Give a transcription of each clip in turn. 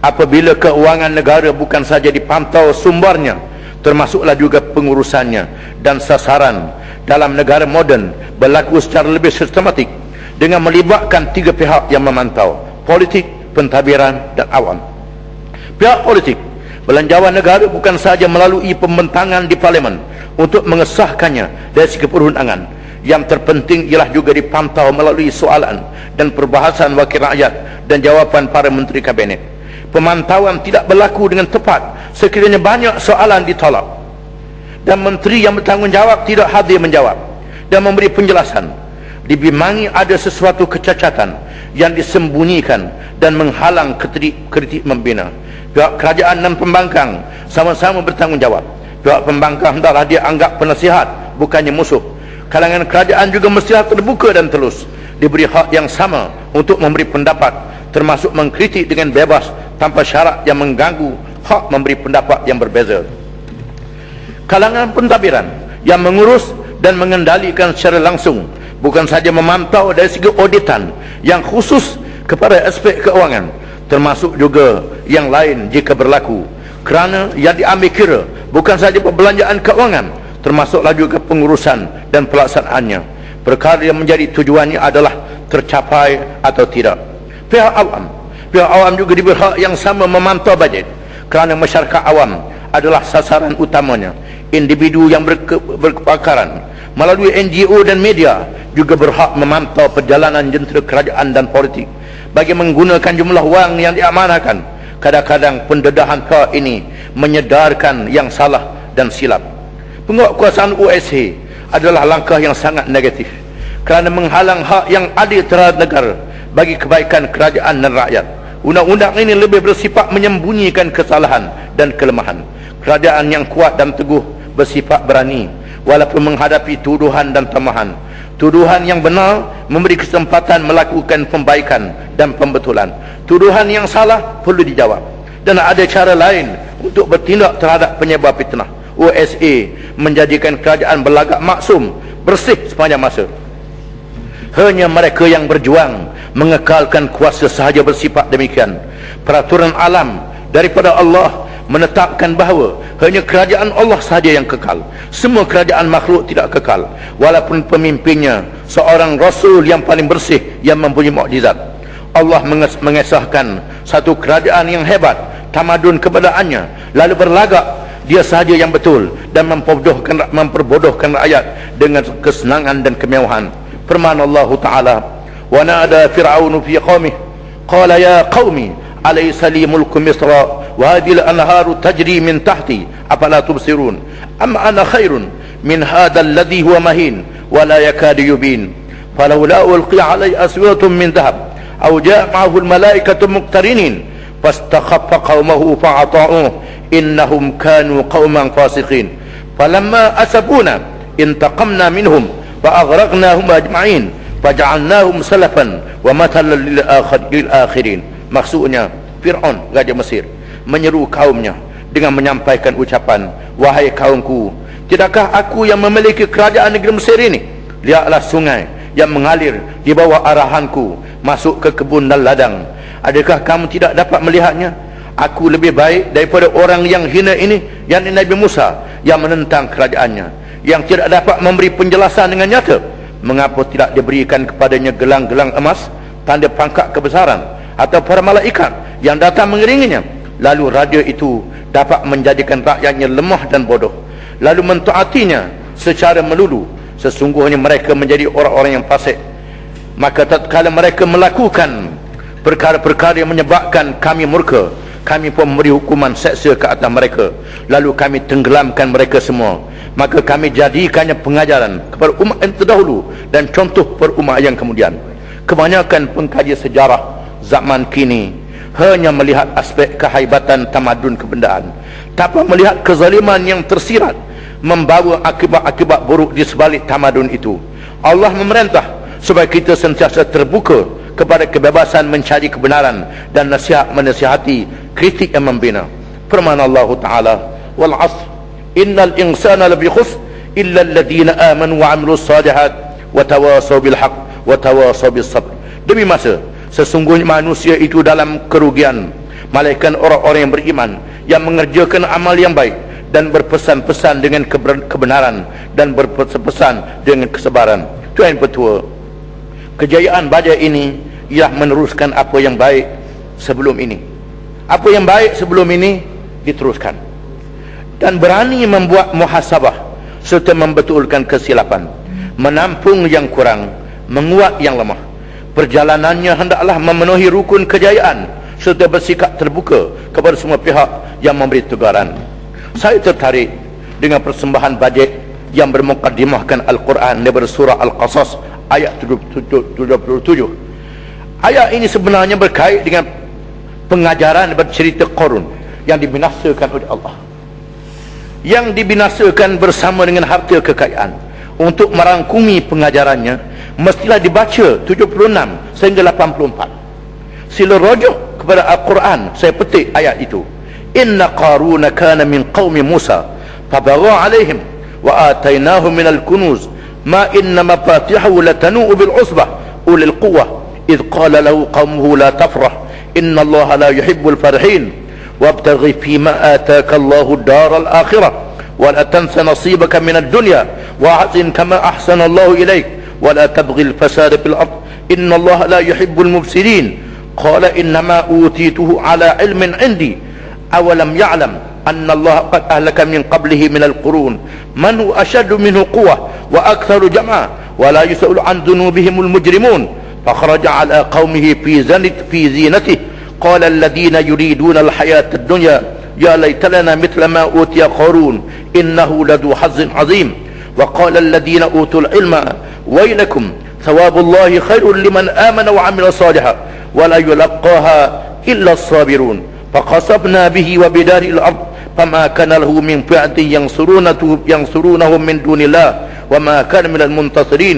apabila keuangan negara bukan saja dipantau sumbernya, termasuklah juga pengurusannya dan sasaran dalam negara moden berlaku secara lebih sistematik dengan melibatkan tiga pihak yang memantau: politik, pentadbiran dan awam. Pihak politik, belanjawan negara bukan sahaja melalui pembentangan di parlimen untuk mengesahkannya dari segi perundangan, yang terpenting ialah juga dipantau melalui soalan dan perbahasan wakil rakyat dan jawapan para menteri kabinet. Pemantauan tidak berlaku dengan tepat sekiranya banyak soalan ditolak dan menteri yang bertanggungjawab tidak hadir menjawab dan memberi penjelasan. Dibimangi ada sesuatu kecacatan yang disembunyikan dan menghalang kritik membina. Pihak kerajaan dan pembangkang sama-sama bertanggungjawab. Pihak pembangkang hendaklah dia anggap penasihat, bukannya musuh. Kalangan kerajaan juga mestilah terbuka dan telus, diberi hak yang sama untuk memberi pendapat, termasuk mengkritik dengan bebas tanpa syarat yang mengganggu hak memberi pendapat yang berbeza. Kalangan pentadbiran yang mengurus dan mengendalikan secara langsung, bukan saja memantau dari segi auditan yang khusus kepada aspek keuangan, termasuk juga yang lain jika berlaku, kerana yang diambil kira bukan saja perbelanjaan keuangan, termasuklah juga pengurusan dan pelaksanaannya. Perkara yang menjadi tujuannya adalah tercapai atau tidak. Pihak awam juga diberi hak yang sama memantau bajet, kerana masyarakat awam adalah sasaran utamanya. Individu yang berkepakaran melalui NGO dan media juga berhak memantau perjalanan jentera kerajaan dan politik bagi menggunakan jumlah wang yang diamanahkan. Kadang-kadang pendedahan pihak ini menyedarkan yang salah dan silap. Penguatkuasaan USH adalah langkah yang sangat negatif kerana menghalang hak yang adil terhadap negara bagi kebaikan kerajaan dan rakyat. Undang-undang ini lebih bersifat menyembunyikan kesalahan dan kelemahan. Kerajaan yang kuat dan teguh bersifat berani walaupun menghadapi tuduhan dan tamahan. Tuduhan yang benar memberi kesempatan melakukan pembaikan dan pembetulan. Tuduhan yang salah perlu dijawab, dan ada cara lain untuk bertindak terhadap penyebar fitnah. USA menjadikan kerajaan berlagak maksum, bersih sepanjang masa. Hanya mereka yang berjuang mengekalkan kuasa sahaja bersifat demikian. Peraturan alam daripada Allah menetapkan bahawa hanya kerajaan Allah sahaja yang kekal. Semua kerajaan makhluk tidak kekal, walaupun pemimpinnya seorang rasul yang paling bersih yang mempunyai mukjizat. Allah mengesahkan satu kerajaan yang hebat, tamadun kepadaannya, lalu berlagak dia sahaja yang betul dan memperbodohkan rakyat dengan kesenangan dan kemewahan. Firman Allah Ta'ala, wa nada fir'aunu fi qawmih qala ya qawmi alaysa li mulku misra wa hadhihi al-anharu tajri min tahti afala tubsirun am ana khairun min hadha alladhi huwa mahin wa la yakadu yubin falawla ulqiya alayhi aswiratun min dhahab aw jaa ma'ahu al-malaikatu muqtarinin fastakhaffa qaumahu fa'ata'uhu innahum kanu qauman fasiqin falamma asabuna intaqamna minhum fa'aghraqnahum ajma'in faja'alnahum salafan wa mathalan lil akhirin. Maksudnya Fir'aun, raja Mesir, menyeru kaumnya dengan menyampaikan ucapan, wahai kaumku, tidakkah aku yang memiliki kerajaan negeri Mesir ini? Lihatlah sungai yang mengalir di bawah arahanku masuk ke kebun dan ladang. Adakah kamu tidak dapat melihatnya? Aku lebih baik daripada orang yang hina ini, yakni Nabi Musa, yang menentang kerajaannya, yang tidak dapat memberi penjelasan dengan nyata. Mengapa tidak diberikan kepadanya gelang-gelang emas, tanda pangkat kebesaran, atau para malaikat yang datang mengiringinya? Lalu raja itu dapat menjadikan rakyatnya lemah dan bodoh, lalu mentaatinya secara melulu. Sesungguhnya mereka menjadi orang-orang yang fasik. Maka tatkala mereka melakukan perkara-perkara yang menyebabkan kami murka, kami pun memberi hukuman seksa ke atas mereka, lalu kami tenggelamkan mereka semua. Maka kami jadikannya pengajaran kepada umat yang terdahulu dan contoh per umat yang kemudian. Kebanyakan pengkaji sejarah zaman kini hanya melihat aspek kehaibatan tamadun kebendaan, tanpa melihat kezaliman yang tersirat membawa akibat-akibat buruk di sebalik tamadun itu. Allah memerintah supaya kita sentiasa terbuka kepada kebebasan mencari kebenaran dan nasihat menasihati, kritik yang membina. Firman Allah Ta'ala, wal 'asr innal insana lafi khusr illa alladhina amanu wa 'amilus salihat wa tawasaw bil haqq wa tawasaw bis sabr. Demi masa, sesungguhnya manusia itu dalam kerugian, malaikat orang-orang yang beriman yang mengerjakan amal yang baik dan berpesan-pesan dengan kebenaran dan berpesan-pesan dengan kesabaran. Tuan Petua, kejayaan Badar ini ialah meneruskan apa yang baik sebelum ini. Apa yang baik sebelum ini diteruskan, dan berani membuat muhasabah serta membetulkan kesilapan, menampung yang kurang, menguat yang lemah. Perjalanannya hendaklah memenuhi rukun kejayaan serta bersikap terbuka kepada semua pihak yang memberi teguran. Saya tertarik dengan persembahan bajet yang bermukaddimahkan Al-Quran daripada surah Al-Qasas ayat 77. Ayat ini sebenarnya berkait dengan pengajaran daripada cerita Qarun yang dibinasakan oleh Allah, yang dibinasakan bersama dengan harta kekayaan. Untuk merangkumi pengajarannya mestilah dibaca 76 sehingga 84. Sila rujuk kepada Al-Quran. Saya petik ayat itu. Inna Qaruna kana min qaumi Musa fabagha alaihim wa atainahu minal kunuz ma inna mafatihahu latanu bil usbah ulil quwwah idh qala lahu qaumuhu la tafrah inna allaha la yuhibbul farihin wabtaghi fima ataka Allahu daral akhirah wa la tansa nasibaka minad dunya wa ahsin kama ahsana Allahu ilaik wa la tabghil fasada fil ard inna allaha la yuhibbul mufsidin qala innama utituhu ala ilmin indi awalam ya'lam anna allaha qad ahlaka min qablihi minal qurun man huwa ashaddu minhu quwwah wa aktharu jam'a wa la yus'alu an dhunubihimul mujrimun fakharaja ala qaumihi fi zinatihi qala alladhina yuriduna alhayata ad-dunya ya laytalana mithla ma utiya qarun innahu ladu hazzin azim wa qala alladhina utul ilma waylakum thawabullahi khairun liman amana wa amila salihan wa la yulaqqaha illa as-sabirun فخسفنا به وبداره الأرض فما كان له من فئة ينصرونه من دون الله وما كان من المنتصرين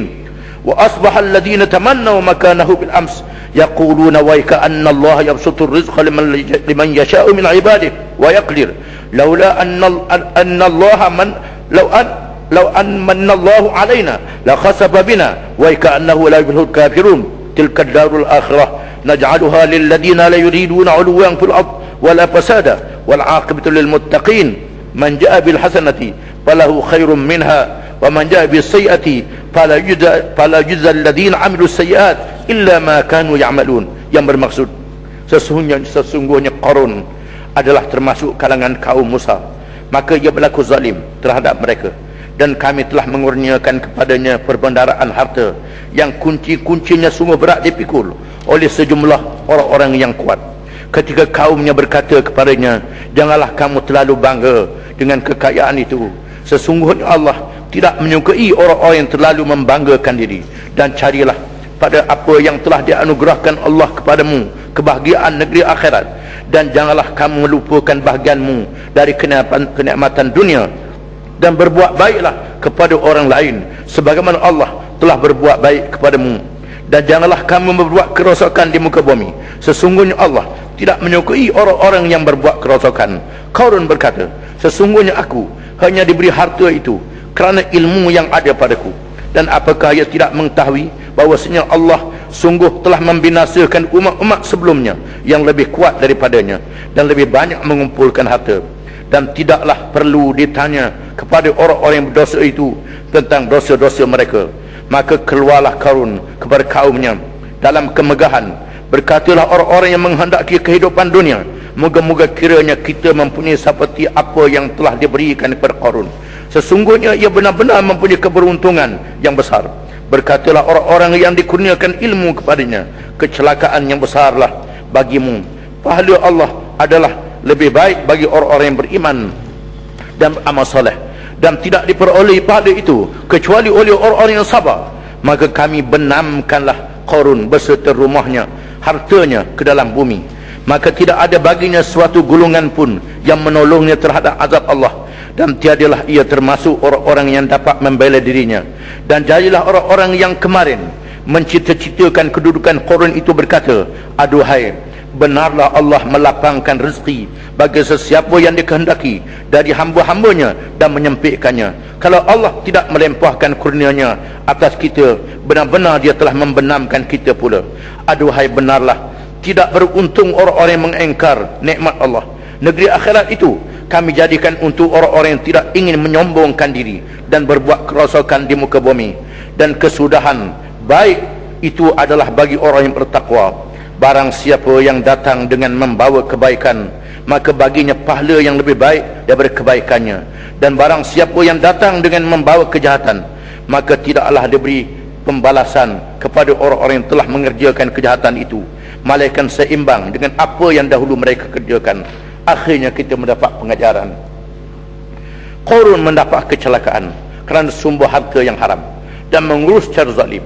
وأصبح الذين تمنوا مكانه بالأمس يقولون ويكأن الله يبسط الرزق لمن يشاء من عباده ويقدر لولا أن الله لو أن من الله علينا لخسف بنا ويكأنه لا يفلح الكافرون تلك الدار الآخرة نجعلها للذين لا يريدون علوا في الأرض ولا فسادا والعاقبة للمتقين من جاء بالحسنة فله خير منها ومن جاء بالسيئة فلا يجزى الذين عملوا السيئات إلا ما كانوا يعملون. Yang bermaksud sesungguhnya Qarun adalah termasuk kalangan kaum Musa, maka ia berlaku zalim terhadap mereka, dan kami telah mengurniakan kepadanya perbendaharaan harta yang kunci-kuncinya sungguh berat dipikul oleh sejumlah orang-orang yang kuat. Ketika kaumnya berkata kepadanya, janganlah kamu terlalu bangga dengan kekayaan itu. Sesungguhnya Allah tidak menyukai orang-orang yang terlalu membanggakan diri. Dan carilah pada apa yang telah dianugerahkan Allah kepadamu, kebahagiaan negeri akhirat. Dan janganlah kamu melupakan bahagianmu dari kenikmatan dunia. Dan berbuat baiklah kepada orang lain sebagaimana Allah telah berbuat baik kepadamu. Dan janganlah kamu berbuat kerosakan di muka bumi. Sesungguhnya Allah tidak menyukai orang-orang yang berbuat kerosakan. Qarun berkata, sesungguhnya aku hanya diberi harta itu kerana ilmu yang ada padaku. Dan apakah ia tidak mengetahui bahawasanya Allah sungguh telah membinasakan umat-umat sebelumnya yang lebih kuat daripadanya dan lebih banyak mengumpulkan harta. Dan tidaklah perlu ditanya kepada orang-orang yang berdosa itu tentang dosa-dosa mereka. Maka keluarlah Qarun kepada kaumnya dalam kemegahan. Berkatalah orang-orang yang menghendaki kehidupan dunia, moga-moga kiranya kita mempunyai seperti apa yang telah diberikan kepada Qarun. Sesungguhnya ia benar-benar mempunyai keberuntungan yang besar. Berkatalah orang-orang yang dikurniakan ilmu kepadanya, kecelakaan yang besarlah bagimu. Pahala Allah adalah lebih baik bagi orang-orang yang beriman dan amal soleh, dan tidak diperoleh pahala itu kecuali oleh orang-orang yang sabar. Maka kami benamkanlah Qarun beserta rumahnya, hartanya ke dalam bumi. Maka tidak ada baginya suatu golongan pun yang menolongnya terhadap azab Allah. Dan tiadalah ia termasuk orang-orang yang dapat membela dirinya. Dan jadilah orang-orang yang kemarin mencita-citakan kedudukan Qarun itu berkata, aduhai, benarlah Allah melapangkan rezeki bagi sesiapa yang dikehendaki dari hamba-hambanya dan menyempitkannya. Kalau Allah tidak melempahkan kurnianya atas kita, benar-benar dia telah membenamkan kita pula. Aduhai, benarlah tidak beruntung orang-orang yang mengingkar nikmat Allah. Negeri akhirat itu kami jadikan untuk orang-orang yang tidak ingin menyombongkan diri dan berbuat kerosakan di muka bumi. Dan kesudahan baik itu adalah bagi orang yang bertakwa. Barang siapa yang datang dengan membawa kebaikan, maka baginya pahala yang lebih baik daripada kebaikannya. Dan barang siapa yang datang dengan membawa kejahatan, maka tidaklah diberi pembalasan kepada orang-orang yang telah mengerjakan kejahatan itu, melainkan seimbang dengan apa yang dahulu mereka kerjakan. Akhirnya kita mendapat pengajaran. Qarun mendapat kecelakaan kerana sumber harta yang haram dan mengurus secara zalim.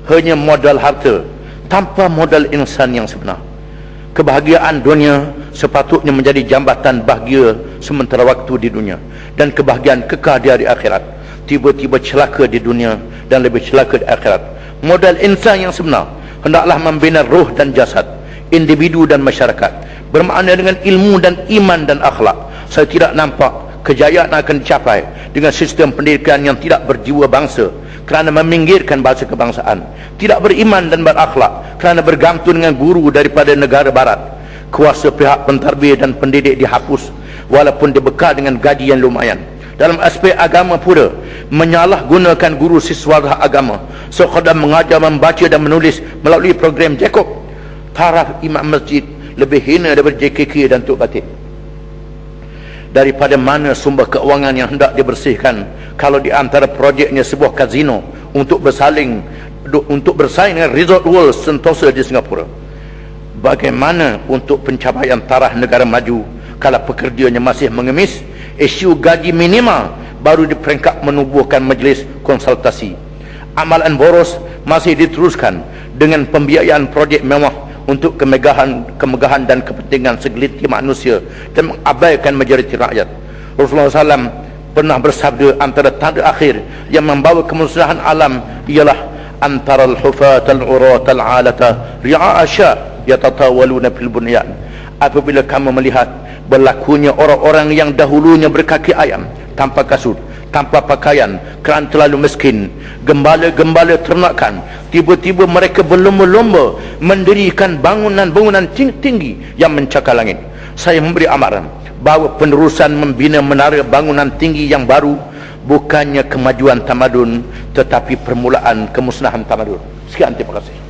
Hanya modal harta tanpa modal insan yang sebenar. Kebahagiaan dunia sepatutnya menjadi jambatan bahagia sementara waktu di dunia, dan kebahagiaan kekal di hari akhirat. Tiba-tiba celaka di dunia dan lebih celaka di akhirat. Modal insan yang sebenar hendaklah membina roh dan jasad, individu dan masyarakat, bermakna dengan ilmu dan iman dan akhlak. Saya tidak nampak kejayaan akan dicapai dengan sistem pendidikan yang tidak berjiwa bangsa kerana meminggirkan bahasa kebangsaan, tidak beriman dan berakhlak kerana bergantung dengan guru daripada negara barat. Kuasa pihak pentadbir dan pendidik dihapus walaupun dibekal dengan gaji yang lumayan. Dalam aspek agama pula, menyalahgunakan guru siswa agama sekadar mengajar membaca dan menulis melalui program Jacob. Taraf imam masjid lebih hina daripada JKK dan Tok Batin. Daripada mana sumber keuangan yang hendak dibersihkan kalau di antara projeknya sebuah kasino untuk bersaing dengan Resort World Sentosa di Singapura? Bagaimana untuk pencapaian taraf negara maju kalau pekerjanya masih mengemis isu gaji minima baru di peringkat menubuhkan majlis konsultasi? Amalan boros masih diteruskan dengan pembiayaan projek mewah untuk kemegahan dan kepentingan segelintir manusia dan mengabaikan majoriti rakyat. Rasulullah SAW pernah bersabda, antara tanda akhir yang membawa kemusnahan alam ialah antara al-hufat al-urat al-alata ri'a asya yatatawaluna fil bunyan. Apabila kamu melihat berlakunya orang-orang yang dahulunya berkaki ayam, tanpa kasut, tanpa pakaian kerana terlalu miskin, gembala-gembala ternakan, tiba-tiba mereka berlomba-lomba mendirikan bangunan-bangunan tinggi yang mencakar langit. Saya memberi amaran bahawa penerusan membina menara bangunan tinggi yang baru bukannya kemajuan tamadun, tetapi permulaan kemusnahan tamadun. Sekian, terima kasih.